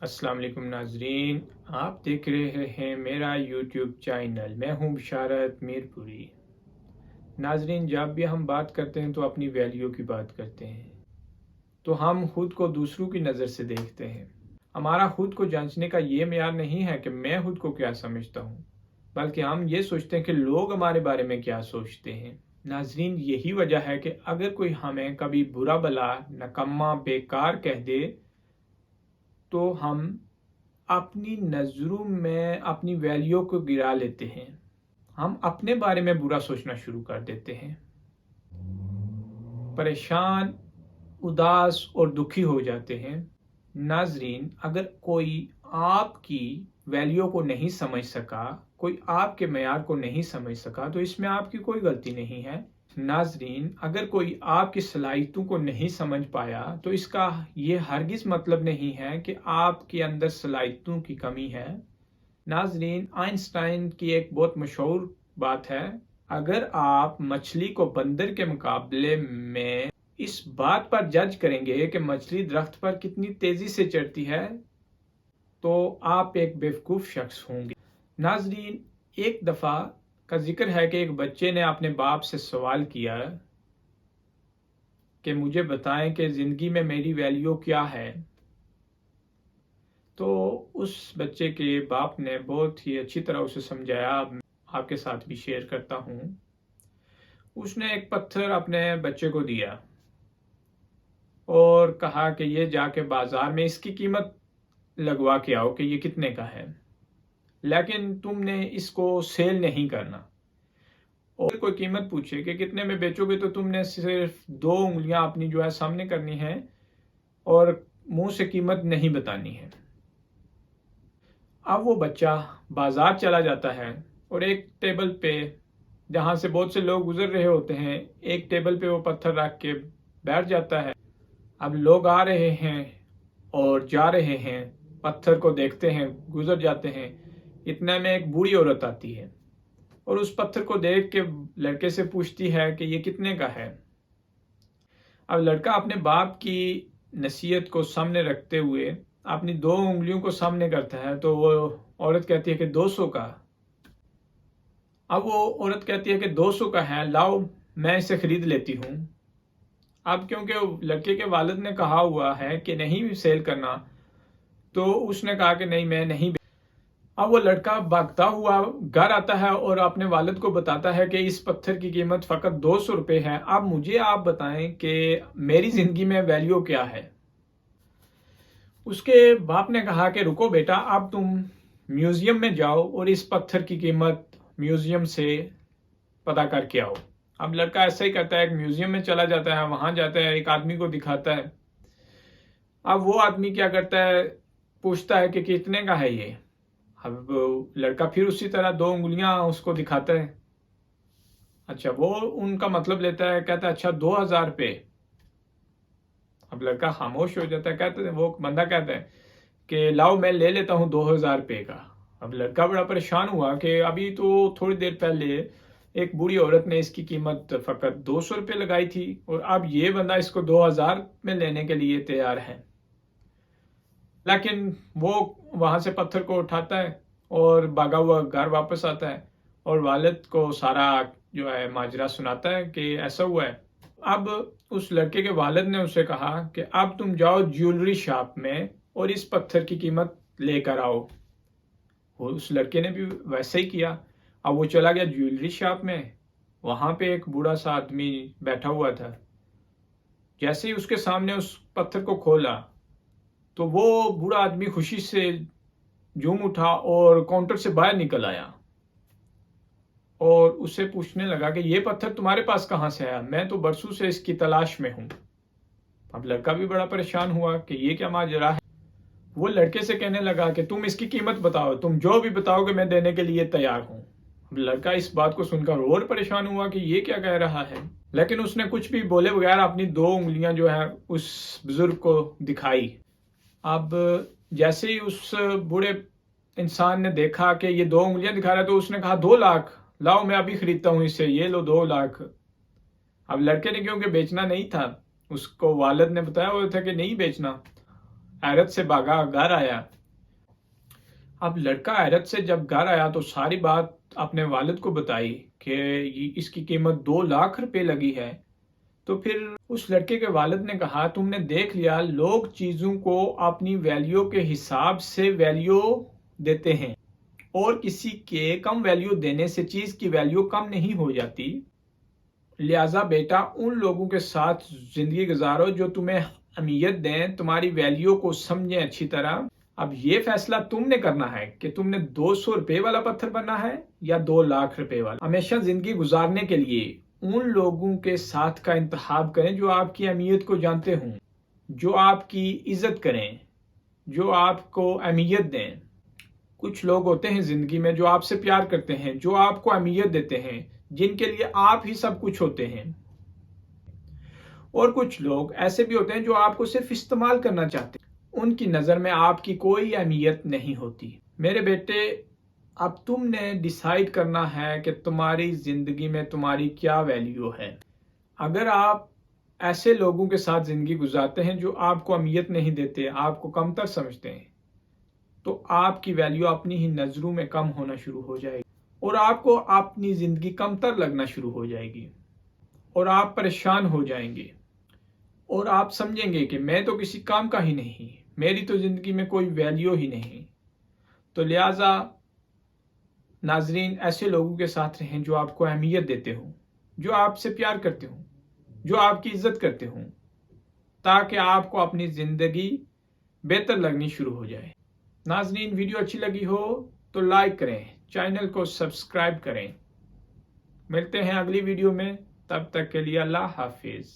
السلام علیکم ناظرین، آپ دیکھ رہے ہیں میرا یوٹیوب چینل۔ میں ہوں بشارت میر پوری۔ ناظرین، جب بھی ہم بات کرتے ہیں تو اپنی ویلیو کی بات کرتے ہیں، تو ہم خود کو دوسروں کی نظر سے دیکھتے ہیں۔ ہمارا خود کو جانچنے کا یہ معیار نہیں ہے کہ میں خود کو کیا سمجھتا ہوں، بلکہ ہم یہ سوچتے ہیں کہ لوگ ہمارے بارے میں کیا سوچتے ہیں۔ ناظرین، یہی وجہ ہے کہ اگر کوئی ہمیں کبھی برا بلا، نکما، بیکار کہہ دے تو ہم اپنی نظروں میں اپنی ویلیو کو گرا لیتے ہیں، ہم اپنے بارے میں برا سوچنا شروع کر دیتے ہیں، پریشان، اداس اور دکھی ہو جاتے ہیں۔ ناظرین، اگر کوئی آپ کی ویلیو کو نہیں سمجھ سکا، کوئی آپ کے معیار کو نہیں سمجھ سکا تو اس میں آپ کی کوئی غلطی نہیں ہے۔ ناظرین، اگر کوئی آپ کی صلاحیتوں کو نہیں سمجھ پایا تو اس کا یہ ہرگز مطلب نہیں ہے کہ آپ کے اندر صلاحیتوں کی کمی ہے۔ ناظرین، آئنسٹائن کی ایک بہت مشہور بات ہے، اگر آپ مچھلی کو بندر کے مقابلے میں اس بات پر جج کریں گے کہ مچھلی درخت پر کتنی تیزی سے چڑھتی ہے تو آپ ایک بیوقوف شخص ہوں گے۔ ناظرین، ایک دفعہ کا ذکر ہے کہ ایک بچے نے اپنے باپ سے سوال کیا کہ مجھے بتائیں کہ زندگی میں میری ویلیو کیا ہے، تو اس بچے کے باپ نے بہت ہی اچھی طرح اسے سمجھایا، آپ کے ساتھ بھی شیئر کرتا ہوں۔ اس نے ایک پتھر اپنے بچے کو دیا اور کہا کہ یہ جا کے بازار میں اس کی قیمت لگوا کے آؤ کہ یہ کتنے کا ہے، لیکن تم نے اس کو سیل نہیں کرنا، اور کوئی قیمت پوچھے کہ کتنے میں بیچو گے تو تم نے صرف 2 انگلیاں اپنی جو ہے سامنے کرنی ہے اور منہ سے قیمت نہیں بتانی ہے۔ اب وہ بچہ بازار چلا جاتا ہے اور ایک ٹیبل پہ جہاں سے بہت سے لوگ گزر رہے ہوتے ہیں، ایک ٹیبل پہ وہ پتھر رکھ کے بیٹھ جاتا ہے۔ اب لوگ آ رہے ہیں اور جا رہے ہیں، پتھر کو دیکھتے ہیں، گزر جاتے ہیں، اتنے میں ایک بوڑھی عورت آتی ہے اور اس پتھر کو دیکھ کے لڑکے سے پوچھتی ہے کہ یہ کتنے کا ہے۔ اب لڑکا اپنے باپ کی نصیحت کو سامنے رکھتے ہوئے اپنی 2 انگلیوں کو سامنے کرتا ہے تو وہ عورت کہتی ہے کہ 200 کا۔ اب وہ عورت کہتی ہے کہ 200 کا ہے، لاؤ میں اسے خرید لیتی ہوں۔ اب کیونکہ لڑکے کے والد نے کہا ہوا ہے کہ نہیں سیل کرنا، تو اس نے کہا کہ نہیں، میں نہیں۔ اب وہ لڑکا بھاگتا ہوا گھر آتا ہے اور اپنے والد کو بتاتا ہے کہ اس پتھر کی قیمت فقط 200 روپے ہے، اب مجھے آپ بتائیں کہ میری زندگی میں ویلیو کیا ہے۔ اس کے باپ نے کہا کہ رکو بیٹا، اب تم میوزیم میں جاؤ اور اس پتھر کی قیمت میوزیم سے پتہ کر کے آؤ۔ اب لڑکا ایسا ہی کرتا ہے، ایک میوزیم میں چلا جاتا ہے، وہاں جاتا ہے، ایک آدمی کو دکھاتا ہے۔ اب وہ آدمی کیا کرتا ہے، پوچھتا ہے کہ کتنے کا ہے یہ۔ اب لڑکا پھر اسی طرح 2 انگلیاں اس کو دکھاتا ہے۔ اچھا، وہ ان کا مطلب لیتا ہے، کہتا ہے اچھا 2000 روپے۔ اب لڑکا خاموش ہو جاتا ہے، کہتا ہے، وہ بندہ کہتا ہے کہ لاؤ میں لے لیتا ہوں 2000 روپے کا۔ اب لڑکا بڑا پریشان ہوا کہ ابھی تو تھوڑی دیر پہلے ایک بوڑھی عورت نے اس کی قیمت فقط 200 روپے لگائی تھی اور اب یہ بندہ اس کو 2000 میں لینے کے لیے تیار ہے۔ لیکن وہ وہاں سے پتھر کو اٹھاتا ہے اور بھاگا ہوا گھر واپس آتا ہے اور والد کو سارا جو ہے ماجرا سناتا ہے کہ ایسا ہوا ہے۔ اب اس لڑکے کے والد نے اسے کہا کہ اب تم جاؤ جیولری شاپ میں اور اس پتھر کی قیمت لے کر آؤ۔ اس لڑکے نے بھی ویسے ہی کیا۔ اب وہ چلا گیا جیولری شاپ میں، وہاں پہ ایک بوڑھا سا آدمی بیٹھا ہوا تھا۔ جیسے ہی اس کے سامنے اس پتھر کو کھولا تو وہ بوڑھا آدمی خوشی سے جھوم اٹھا اور کاؤنٹر سے باہر نکل آیا اور اس سے پوچھنے لگا کہ یہ پتھر تمہارے پاس کہاں سے آیا، میں تو برسوں سے اس کی تلاش میں ہوں۔ اب لڑکا بھی بڑا پریشان ہوا کہ یہ کیا ماجرا ہے۔ وہ لڑکے سے کہنے لگا کہ تم اس کی قیمت بتاؤ، تم جو بھی بتاؤ گے میں دینے کے لیے تیار ہوں۔ اب لڑکا اس بات کو سن کر اور پریشان ہوا کہ یہ کیا کہہ رہا ہے، لیکن اس نے کچھ بھی بولے بغیر اپنی 2 انگلیاں جو ہے اس بزرگ کو دکھائی۔ اب جیسے ہی اس بوڑھے انسان نے دیکھا کہ یہ 2 انگلیاں دکھا رہا ہے تو اس نے کہا 2 لاکھ، لاؤ میں ابھی خریدتا ہوں اس سے، یہ لو 2 لاکھ۔ اب لڑکے نے کیونکہ بیچنا نہیں تھا، اس کو والد نے بتایا ہوا تھا کہ نہیں بیچنا، حیرت سے بھاگا گھر آیا۔ اب لڑکا حیرت سے جب گھر آیا تو ساری بات اپنے والد کو بتائی کہ اس کی قیمت 2 لاکھ روپے لگی ہے۔ تو پھر اس لڑکے کے والد نے کہا تم نے دیکھ لیا، لوگ چیزوں کو اپنی ویلیو کے حساب سے ویلیو دیتے ہیں اور کسی کے کم ویلیو دینے سے چیز کی ویلیو کم نہیں ہو جاتی۔ لہٰذا بیٹا ان لوگوں کے ساتھ زندگی گزارو جو تمہیں اہمیت دیں، تمہاری ویلیو کو سمجھیں اچھی طرح۔ اب یہ فیصلہ تم نے کرنا ہے کہ تم نے 200 روپے والا پتھر بننا ہے یا 2 لاکھ روپے والا۔ ہمیشہ زندگی گزارنے کے لیے ان لوگوں کے ساتھ کا انتخاب کریں جو آپ کی اہمیت کو جانتے ہوں، جو آپ کی عزت کریں، جو آپ کو اہمیت دیں۔ کچھ لوگ ہوتے ہیں زندگی میں جو آپ سے پیار کرتے ہیں، جو آپ کو اہمیت دیتے ہیں، جن کے لیے آپ ہی سب کچھ ہوتے ہیں۔ اور کچھ لوگ ایسے بھی ہوتے ہیں جو آپ کو صرف استعمال کرنا چاہتے ہیں، ان کی نظر میں آپ کی کوئی اہمیت نہیں ہوتی۔ میرے بیٹے، اب تم نے ڈیسائیڈ کرنا ہے کہ تمہاری زندگی میں تمہاری کیا ویلیو ہے۔ اگر آپ ایسے لوگوں کے ساتھ زندگی گزارتے ہیں جو آپ کو اہمیت نہیں دیتے، آپ کو کمتر سمجھتے ہیں، تو آپ کی ویلیو اپنی ہی نظروں میں کم ہونا شروع ہو جائے گی اور آپ کو اپنی زندگی کمتر لگنا شروع ہو جائے گی اور آپ پریشان ہو جائیں گے اور آپ سمجھیں گے کہ میں تو کسی کام کا ہی نہیں، میری تو زندگی میں کوئی ویلیو ہی نہیں۔ تو لہٰذا ناظرین، ایسے لوگوں کے ساتھ رہیں جو آپ کو اہمیت دیتے ہوں، جو آپ سے پیار کرتے ہوں، جو آپ کی عزت کرتے ہوں، تاکہ آپ کو اپنی زندگی بہتر لگنی شروع ہو جائے۔ ناظرین، ویڈیو اچھی لگی ہو تو لائک کریں، چینل کو سبسکرائب کریں۔ ملتے ہیں اگلی ویڈیو میں، تب تک کے لیے اللہ حافظ۔